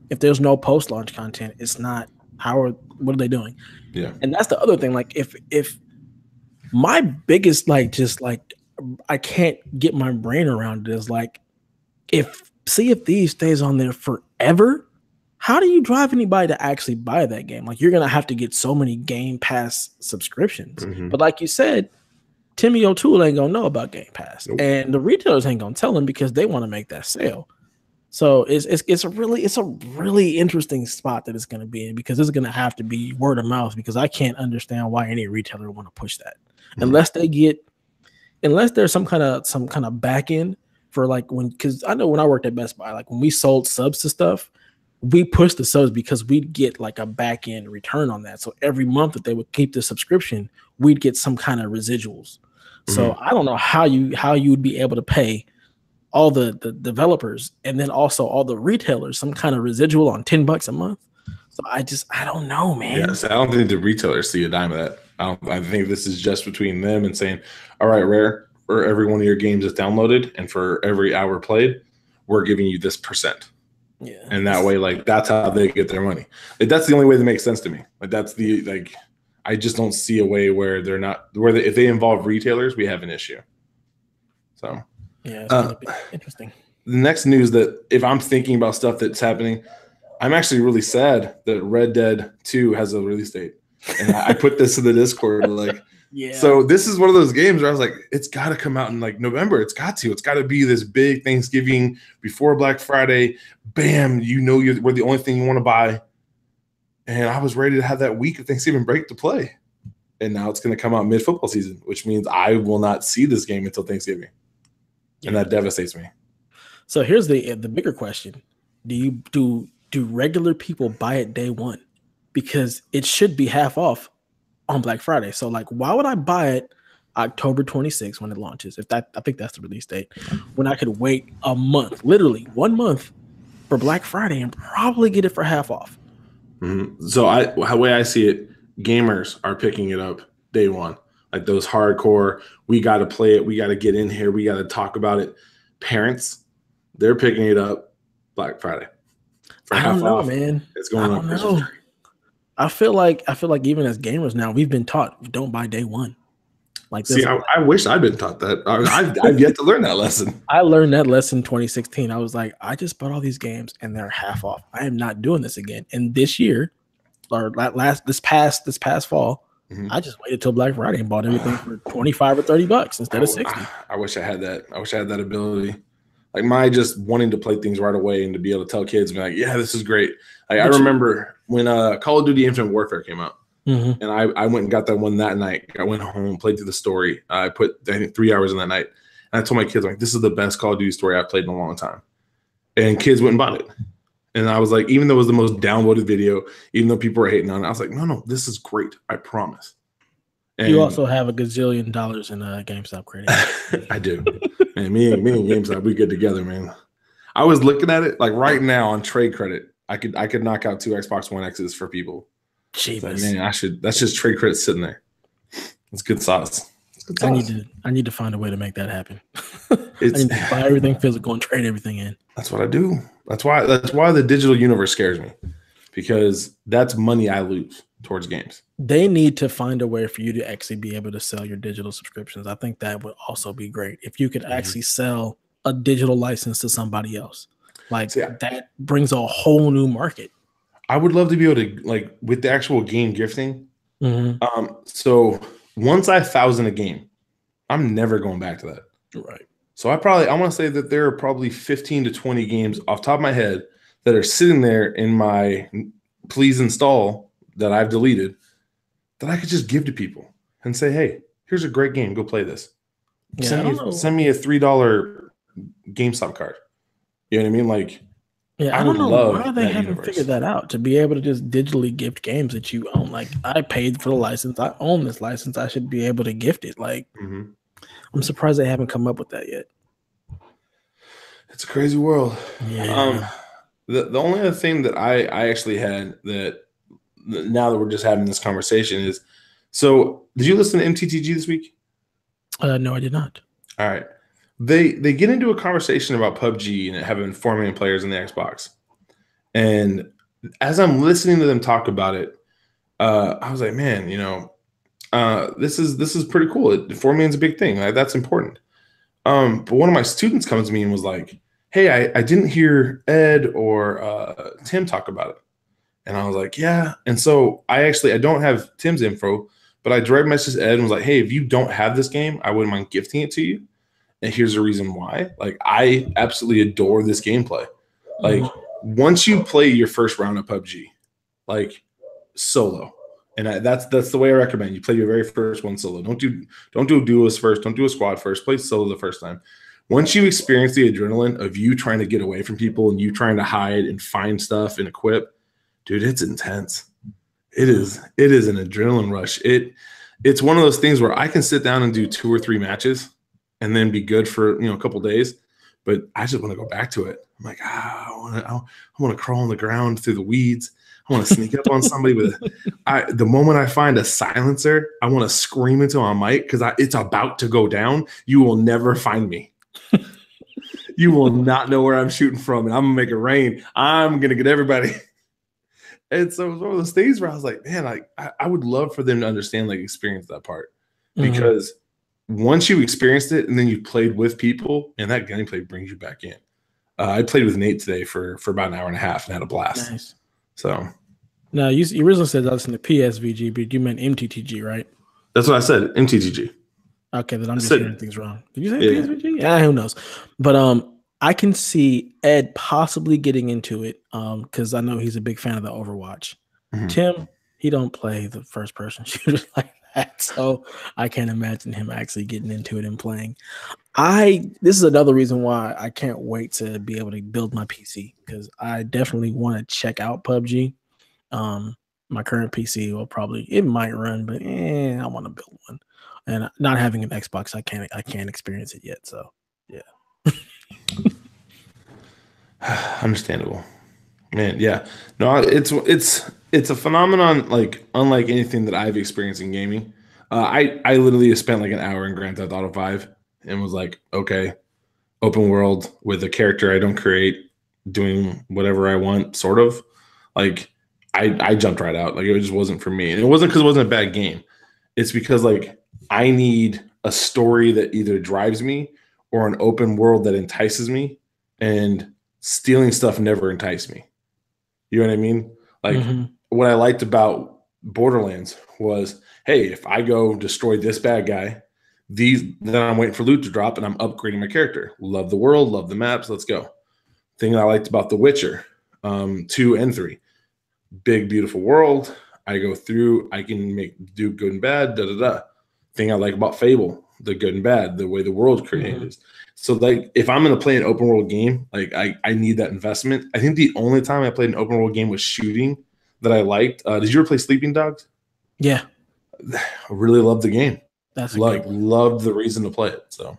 if there's no post-launch content, it's not what are they doing? Yeah. And that's the other thing. Like if my biggest, I can't get my brain around it is like, if Sea of Thieves stays on there forever, how do you drive anybody to actually buy that game? Like, you're going to have to get so many Game Pass subscriptions. Mm-hmm. But like you said, Timmy O'Toole ain't going to know about Game Pass. Nope. And the retailers ain't going to tell him because they want to make that sale. So it's a really interesting spot that it's going to be in, because it's going to have to be word of mouth, because I can't understand why any retailer want to push that. Unless there's some kind of back end for because I know when I worked at Best Buy, like when we sold subs to stuff, we pushed the subs because we'd get like a back end return on that. So every month that they would keep the subscription, we'd get some kind of residuals. Mm-hmm. So I don't know how you would be able to pay all the developers and then also all the retailers some kind of residual on $10 a month. So I don't know, man. Yes, I don't think the retailers see a dime of that. I think this is just between them and saying, all right, Rare, for every one of your games that's downloaded and for every hour played, we're giving you this %. Yeah. And that way, like, that's how they get their money. Like, that's the only way that makes sense to me. Like, I just don't see a way where if they involve retailers, we have an issue. So, yeah, it's gonna be interesting. The next news that if I'm thinking about stuff that's happening, I'm actually really sad that Red Dead 2 has a release date. And I put this in the Discord, like, yeah. So this is one of those games where I was like, it's got to come out in like November. It's got to be this big Thanksgiving before Black Friday. Bam, we're the only thing you want to buy. And I was ready to have that week of Thanksgiving break to play. And now it's going to come out mid-football season, which means I will not see this game until Thanksgiving. Yeah. And that devastates me. So here's the bigger question. Do regular people buy it day one? Because it should be half off on Black Friday. So like, why would I buy it October 26th when it launches? I think that's the release date, when I could wait a month, literally 1 month for Black Friday and probably get it for half off. Mm-hmm. So the way I see it, gamers are picking it up day one. Like those hardcore, we got to play it. We got to get in here. We got to talk about it. Parents, they're picking it up Black Friday. I don't know, man. It's going on Christmas tree. I feel like even as gamers now, we've been taught don't buy day one. Like, see, I wish I'd been taught that. I've yet to learn that lesson. I learned that lesson in 2016. I was like, I just bought all these games and they're half off. I am not doing this again. And this year, or this past fall, mm-hmm. I just waited till Black Friday and bought everything for $25 or $30 instead of $60. I wish I had that. I wish I had that ability. Like my just wanting to play things right away and to be able to tell kids, be like, yeah, this is great. Like, I remember when Call of Duty Infinite Warfare came out. Mm-hmm. And I went and got that one that night. I went home, played through the story. I put, I think, 3 hours in that night. And I told my kids, like, this is the best Call of Duty story I've played in a long time. And kids went and bought it. And I was like, even though it was the most downvoted video, even though people were hating on it, I was like, no, this is great. I promise. And you also have a gazillion dollars in GameStop credit. I do. Man, me and GameStop, we get together, man. I was looking at it like right now on trade credit. I could knock out 2 Xbox One X's for people. Like, man, that's just trade credit sitting there. It's good sauce. I need to find a way to make that happen. I need to buy everything physical and trade everything in. That's what I do. That's why the digital universe scares me, because that's money I lose towards games. They need to find a way for you to actually be able to sell your digital subscriptions. I think that would also be great if you could actually sell a digital license to somebody else. Like that brings a whole new market. I would love to be able to, like, with the actual game gifting. So once I 1,000 a game, I'm never going back to that. Right. So I want to say that there are probably 15 to 20 games off the top of my head that are sitting there in my please install that I've deleted that I could just give to people and say, hey, here's a great game. Go play this. Yeah, send me a $3 GameStop card. You know what I mean? Like, yeah, I don't know why they haven't figured that out, to be able to just digitally gift games that you own. Like, I paid for the license. I own this license. I should be able to gift it. Like, I'm surprised they haven't come up with that yet. It's a crazy world. Yeah. The only other thing that I actually had that now that we're just having this conversation is, so did you listen to MTTG this week? No, I did not. All right. They get into a conversation about PUBG and having 4 million players in the Xbox. And as I'm listening to them talk about it, I was like, man, this is pretty cool. 4 million is a big thing. Like, that's important. But one of my students comes to me and was like, hey, I didn't hear Ed or Tim talk about it. And I was like, yeah. And so I don't have Tim's info, but I direct messaged Ed and was like, hey, if you don't have this game, I wouldn't mind gifting it to you. And here's the reason why. Like, I absolutely adore this gameplay. Like, once you play your first round of PUBG, like, solo, and that's the way I recommend you play your very first one solo. Don't do a duelist first. Don't do a squad first. Play solo the first time. Once you experience the adrenaline of you trying to get away from people and you trying to hide and find stuff and equip, dude, it's intense. It is an adrenaline rush. It's one of those things where I can sit down and do 2 or 3 matches and then be good for a couple days, but I just want to go back to it. I'm like, I want to crawl on the ground through the weeds. I want to sneak up on somebody the moment I find a silencer, I want to scream into my mic because it's about to go down. You will never find me. You will not know where I'm shooting from, and I'm gonna make it rain. I'm gonna get everybody. And so it was one of those things where I was like, man, like I would love for them to understand, like, experience that part, because once you experienced it and then you played with people, and that gameplay brings you back in. I played with Nate today for about an hour and a half and had a blast. Nice. So now you originally said I listened to PSVG, but you meant MTTG, right? That's what I said, MTTG. Okay, then I'm just hearing things wrong. Did you say PSVG? Yeah, who knows? But I can see Ed possibly getting into it because I know he's a big fan of the Overwatch. Tim, he don't play the first person shooters like that, so I can't imagine him actually getting into it and playing. This is another reason why I can't wait to be able to build my PC, because I definitely want to check out PUBG. My current PC it might run, but I want to build one. And not having an Xbox, I can't experience it yet. So yeah. Understandable. Man, yeah. No, it's a phenomenon like unlike anything that I've experienced in gaming. I literally spent like an hour in Grand Theft Auto 5 and was like, okay, open world with a character I don't create, doing whatever I want, sort of. Like, I jumped right out. Like, it just wasn't for me. And it wasn't because it wasn't a bad game. It's because, like, I need a story that either drives me or an open world that entices me, and stealing stuff never enticed me. You know what I mean? Like, what I liked about Borderlands was, hey, if I go destroy this bad guy, then I'm waiting for loot to drop and I'm upgrading my character. Love the world, love the maps, let's go. Thing I liked about The Witcher 2 and 3. Big, beautiful world. I go through, I can do good and bad, da da da. Thing I like about Fable, the good and bad, the way the world created is. So like if I'm gonna play an open world game, like I need that investment. I think the only time I played an open world game was shooting that I liked. Did you ever play Sleeping Dogs? Yeah, I really loved the game. that's Loved the reason to play it. So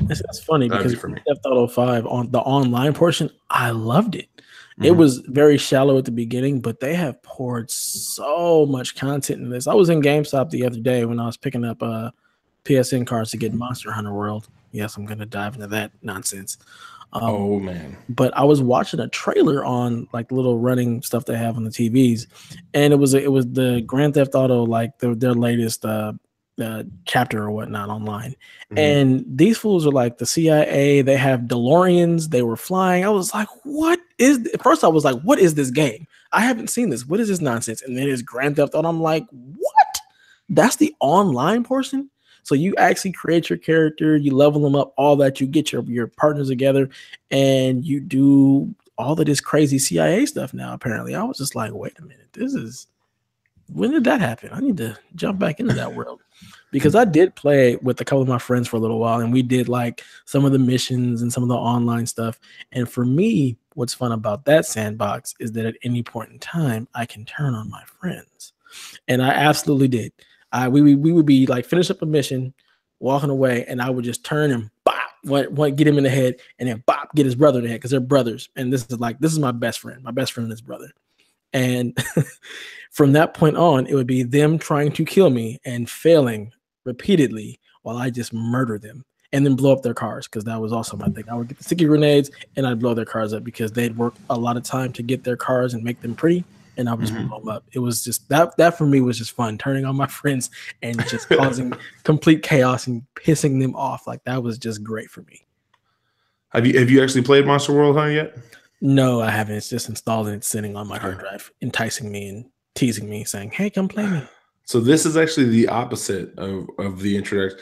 that's funny that'd because be for me. Theft Auto 5 on the online portion, I loved it. It Mhm. was very shallow at the beginning, but they have poured so much content in this. I was in GameStop the other day when I was picking up PSN cards to get Monster Hunter World. Yes, I'm gonna dive into that nonsense. Oh man. But I was watching a trailer on like little running stuff they have on the TVs, and it was the Grand Theft Auto, like their latest chapter or whatnot online. And these fools are like the CIA. They have DeLoreans. They were flying. I was like, what is first I was like, what is this game? I haven't seen this. What is this nonsense? And then it's Grand Theft Auto. I'm like, what? That's the online portion. So you actually create your character, you level them up, all that, you get your partners together, and you do all of this crazy CIA stuff now, apparently. I was just like, wait a minute, when did that happen? I need to jump back into that world. Because I did play with a couple of my friends for a little while, and we did like some of the missions and some of the online stuff. And for me, what's fun about that sandbox is that at any point in time, I can turn on my friends. And I absolutely did. We would be like finish up a mission, walking away, and I would just turn and bop, get him in the head, and then bop, get his brother in the head because they're brothers. And this is my best friend. My best friend and his brother. And from that point on, it would be them trying to kill me and failing repeatedly while I just murder them and then blow up their cars, because that was also my thing. I would get the sticky grenades and I'd blow their cars up because they'd work a lot of time to get their cars and make them pretty, and I would just blow them up. It was just that for me was just fun, turning on my friends and just causing complete chaos and pissing them off. Like that was just great for me. Have you actually played Monster World Hunt yet? No, I haven't. It's just installed and it's sitting on my hard drive, enticing me and teasing me, saying, "Hey, come play me." So this is actually the opposite of the introduction.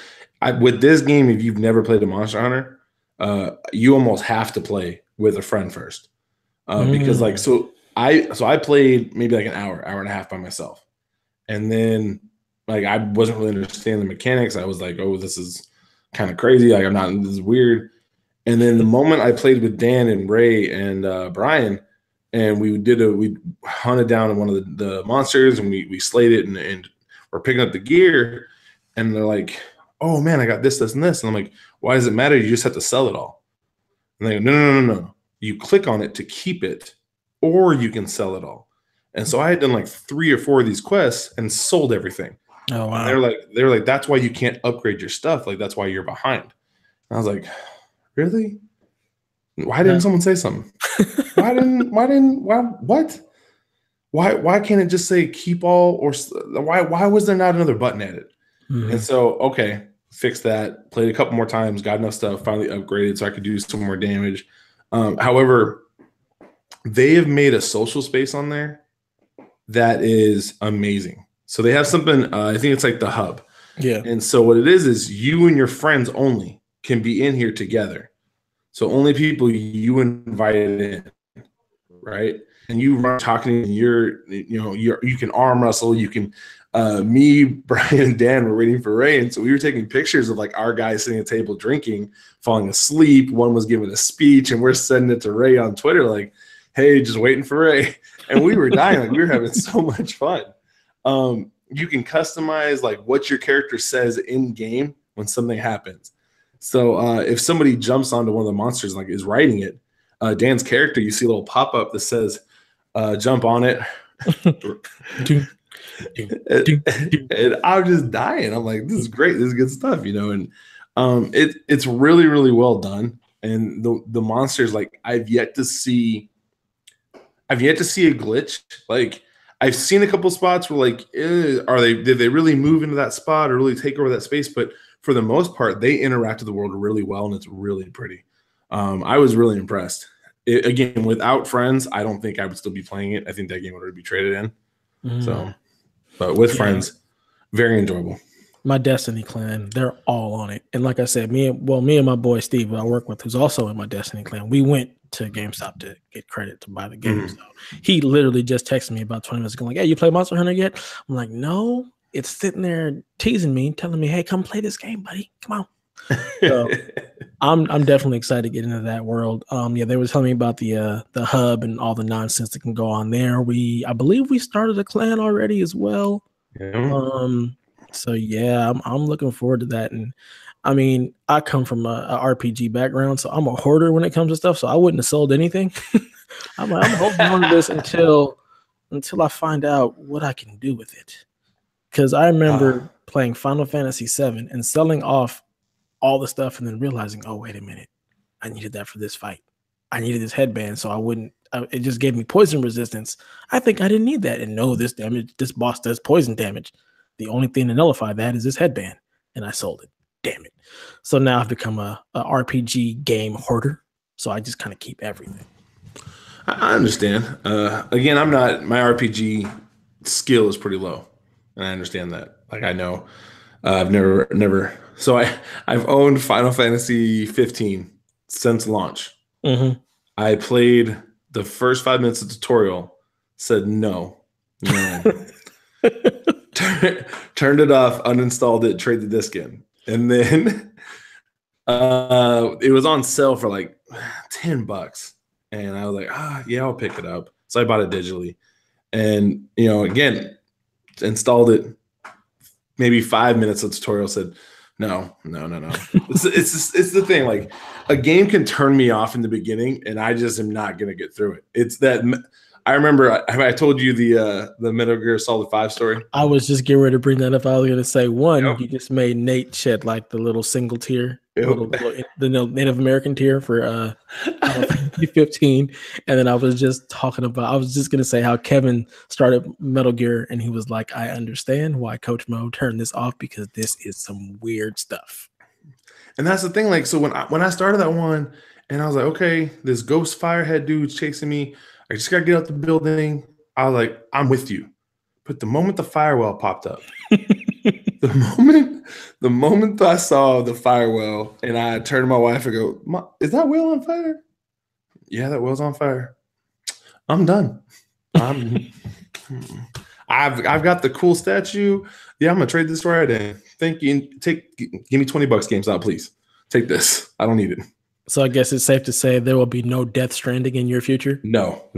With this game, if you've never played a Monster Hunter, you almost have to play with a friend first, because like I played maybe like an hour and a half by myself, and then like I wasn't really understanding the mechanics. I was like, oh, this is kind of crazy. Like this is weird. And then the moment I played with Dan and Ray and Brian, and we hunted down one of the monsters, and we slayed it, and we're picking up the gear, and they're like, oh man, I got this, and this. And I'm like, why does it matter? You just have to sell it all. And they go, no. You click on it to keep it, or you can sell it all. And so I had done like 3 or 4 of these quests and sold everything. Oh wow. And they're like, that's why you can't upgrade your stuff. Like that's why you're behind. And I was like, really? Why didn't someone say something? Why can't it just say keep all, or why was there not another button added? And so, okay, fix that, played a couple more times, got enough stuff, finally upgraded so I could do some more damage. However, they have made a social space on there that is amazing. So they have something, I think it's like the hub. Yeah. And so what it is you and your friends only can be in here together. So only people you invited in, right? And you run talking, and you can arm wrestle. You can, me, Brian, and Dan were waiting for Ray. And so we were taking pictures of like our guys sitting at the table drinking, falling asleep. One was giving a speech, and we're sending it to Ray on Twitter like, hey, just waiting for Ray. And we were dying. Like we were having so much fun. You can customize like what your character says in game when something happens. So if somebody jumps onto one of the monsters, like is riding it, Dan's character, you see a little pop-up that says, jump on it. And I'm just dying. I'm like, this is great. This is good stuff, And it's really, really well done. And the monsters, like I've yet to see a glitch. Like I've seen a couple spots where like, did they really move into that spot or really take over that space? But for the most part, they interact with the world really well, and it's really pretty. I was really impressed. Again, without friends, I don't think I would still be playing it. I think that game would already be traded in. So, but with friends, very enjoyable. My Destiny clan, they're all on it. And like I said, me and my boy Steve, who I work with, who's also in my Destiny clan, we went to GameStop to get credit to buy the game. So he literally just texted me about 20 minutes ago, like, "Hey, you play Monster Hunter yet?" I'm like, "No." It's sitting there teasing me, telling me, "Hey, come play this game, buddy. Come on." So I'm definitely excited to get into that world. Yeah, they were telling me about the hub and all the nonsense that can go on there. I believe we started a clan already as well. Yeah. So yeah, I'm looking forward to that. And I mean, I come from a RPG background, so I'm a hoarder when it comes to stuff. So I wouldn't have sold anything. I'm holding on to this until I find out what I can do with it. Because I remember playing Final Fantasy VII and selling off all the stuff, and then realizing, oh wait a minute, I needed that for this fight. I needed this headband, so I wouldn't. It just gave me poison resistance. I think I didn't need that, and no, this boss does poison damage. The only thing to nullify that is this headband, and I sold it. Damn it! So now I've become a RPG game hoarder. So I just kind of keep everything. I understand. Again, I'm not. My RPG skill is pretty low, and I understand that. Like I know, I've never. So I've owned Final Fantasy 15 since launch. Mm-hmm. I played the first 5 minutes of tutorial, said no. Turned it off, uninstalled it, traded the disc in. And then it was on sale for like $10. And I was like, yeah, I'll pick it up. So I bought it digitally. And, again, installed it. Maybe 5 minutes of tutorial, said, no. It's the thing. Like a game can turn me off in the beginning, and I just am not going to get through it. It's that I remember I told you the Metal Gear Solid 5 story. I was just getting ready to bring that up. I was going to say, one, you just made Nate shed like the little single tier, the Native American tier for 15. And then I was just going to say how Kevin started Metal Gear, and he was like, I understand why Coach Mo turned this off, because this is some weird stuff. And that's the thing. Like, so when I started that one, and I was like, okay, this ghost firehead dude's chasing me. I just got to get out the building. I was like, I'm with you. But the moment the firewall popped up, the moment I saw the firewall, and I turned to my wife and go, is that wheel on fire? Yeah, that wheel's on fire. I'm done. I've got the cool statue. Yeah, I'm gonna trade this right in. Thank you. Give me $20, GameStop, please. Take this. I don't need it. So I guess it's safe to say there will be no Death Stranding in your future. No.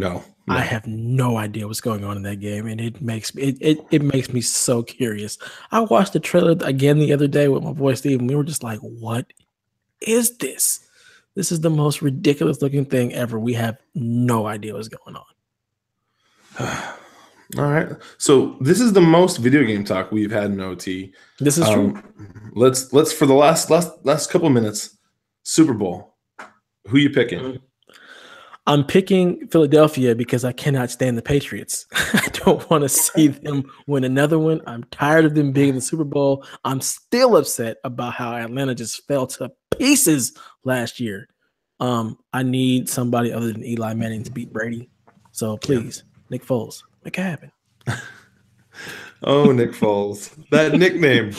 I have no idea what's going on in that game, and it makes me so curious. I watched the trailer again the other day with my boy Steve, and we were just like, "What is this? This is the most ridiculous looking thing ever." We have no idea what's going on. All right. So this is the most video game talk we've had in OT. This is true. Let's for the last couple of minutes, Super Bowl. Who you picking? I'm picking Philadelphia because I cannot stand the Patriots. I don't want to see them win another one. I'm tired of them being in the Super Bowl. I'm still upset about how Atlanta just fell to pieces last year. I need somebody other than Eli Manning to beat Brady. So please, Nick Foles, make it happen. Oh, Nick Foles. That nickname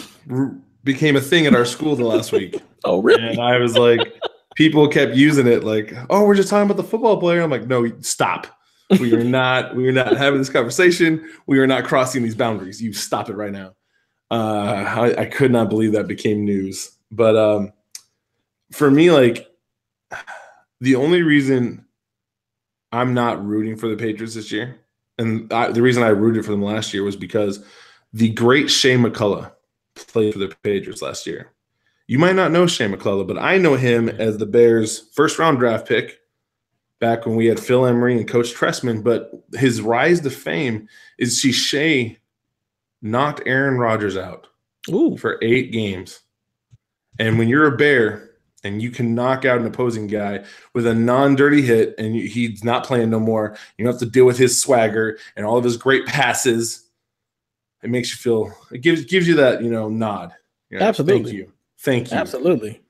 became a thing at our school the last week. Oh, really? And I was like, people kept using it like, oh, we're just talking about the football player. I'm like, no, stop. We are not having this conversation. We are not crossing these boundaries. You stop it right now. I could not believe that became news. But for me, like, the only reason I'm not rooting for the Patriots this year, and the reason I rooted for them last year, was because the great Shea McCullough played for the Patriots last year. You might not know Shea McCullough, but I know him as the Bears' first-round draft pick back when we had Phil Emery and Coach Tressman. But his rise to fame is Shea knocked Aaron Rodgers out for 8 games. And when you're a Bear and you can knock out an opposing guy with a non-dirty hit, and he's not playing no more, you don't have to deal with his swagger and all of his great passes, it makes you feel – it gives you that, nod. Absolutely. Thank you. Absolutely.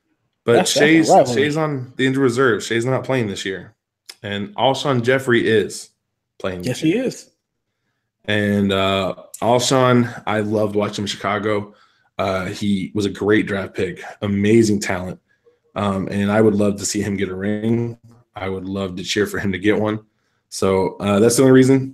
But Shea's on the injured reserve. Shea's not playing this year. And Alshon Jeffrey is playing this year. Yes, he is. And Alshon, I loved watching him in Chicago. He was a great draft pick, amazing talent. And I would love to see him get a ring. I would love to cheer for him to get one. So that's the only reason.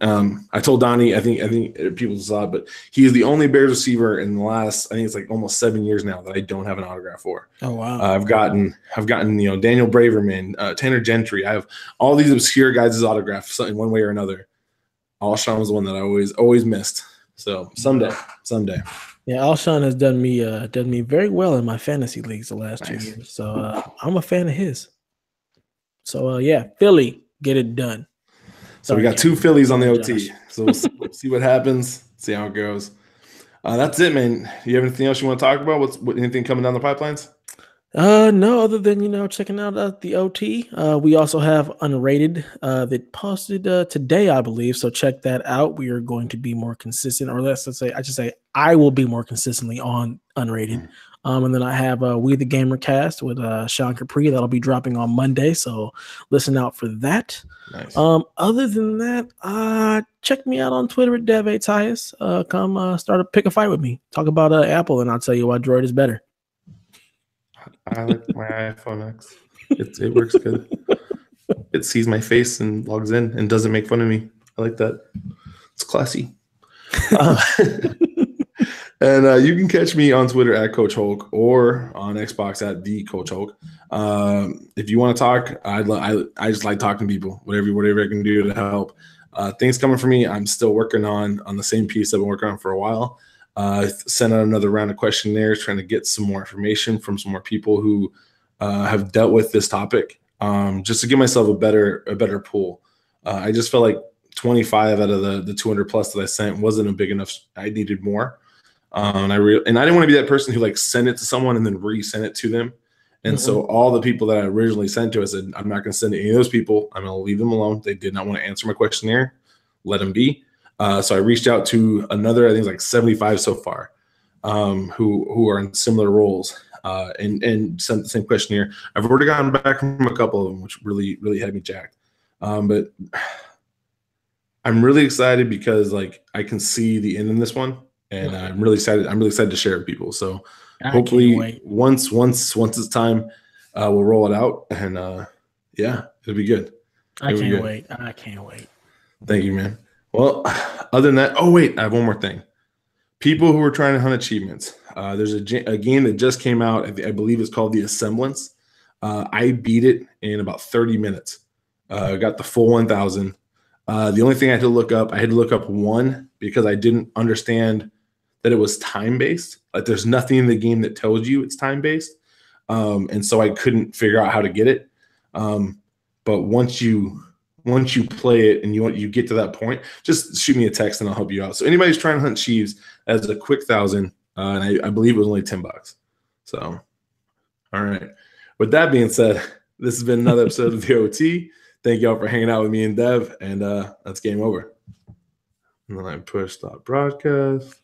I told Donnie, I think people saw it, but he is the only Bears receiver in the last, I think it's like almost 7 years now that I don't have an autograph for. Oh wow. I've gotten Daniel Braverman, Tanner Gentry. I have all these obscure guys' autographs in one way or another. Alshon was the one that I always missed. So someday. Yeah, Alshon has done me very well in my fantasy leagues the last 2 years. So I'm a fan of his. So yeah, Philly, get it done. So we got 2 Phillies on the OT. So we'll see what happens, see how it goes. That's it, man. You have anything else you want to talk about? Anything coming down the pipelines? No, other than checking out the OT. We also have Unrated that posted today, I believe. So check that out. We are going to be more consistent, or let's say I should say I will be more consistently on Unrated. And then I have We the Gamer Cast with Sean Capri that'll be dropping on Monday. So listen out for that. Nice. Other than that, check me out on Twitter at DevATias. Come pick a fight with me. Talk about Apple, and I'll tell you why Droid is better. I like my iPhone X. It works good. It sees my face and logs in and doesn't make fun of me. I like that. It's classy. And you can catch me on Twitter at Coach Hulk or on Xbox at the Coach Hulk. If you want to talk, I just like talking to people. Whatever I can do to help. Things coming for me. I'm still working on the same piece I've been working on for a while. Sent out another round of questionnaires, trying to get some more information from some more people who have dealt with this topic, just to give myself a better pool. I just felt like 25 out of the 200 plus that I sent wasn't a big enough. I needed more. And I didn't want to be that person who like sent it to someone and then resend it to them. And so all the people that I originally sent to, I said, I'm not going to send any of those people. I'm going to leave them alone. They did not want to answer my questionnaire. Let them be. So I reached out to another, I think it's like 75 so far, who are in similar roles, and sent the same questionnaire. I've already gotten back from a couple of them, which really, really had me jacked. But I'm really excited because like I can see the end in this one, and I'm really excited. I'm really excited to share it with people. So hopefully once it's time, we'll roll it out, and yeah, it'll be good. I can't wait. Thank you, man. Well, other than that, oh wait, I have one more thing. People who are trying to hunt achievements. There's a game that just came out. I believe it's called The Assemblance. I beat it in about 30 minutes. Got the full 1,000. The only thing I had to look up one because I didn't understand that it was time-based. Like there's nothing in the game that tells you it's time-based. And so I couldn't figure out how to get it. But once you play it and you get to that point, just shoot me a text and I'll help you out. So anybody's trying to hunt Chiefs as a quick 1,000, and I believe it was only $10. So, all right. With that being said, this has been another episode of the OT. Thank y'all for hanging out with me and Dev, and that's game over. And then I push stop broadcast.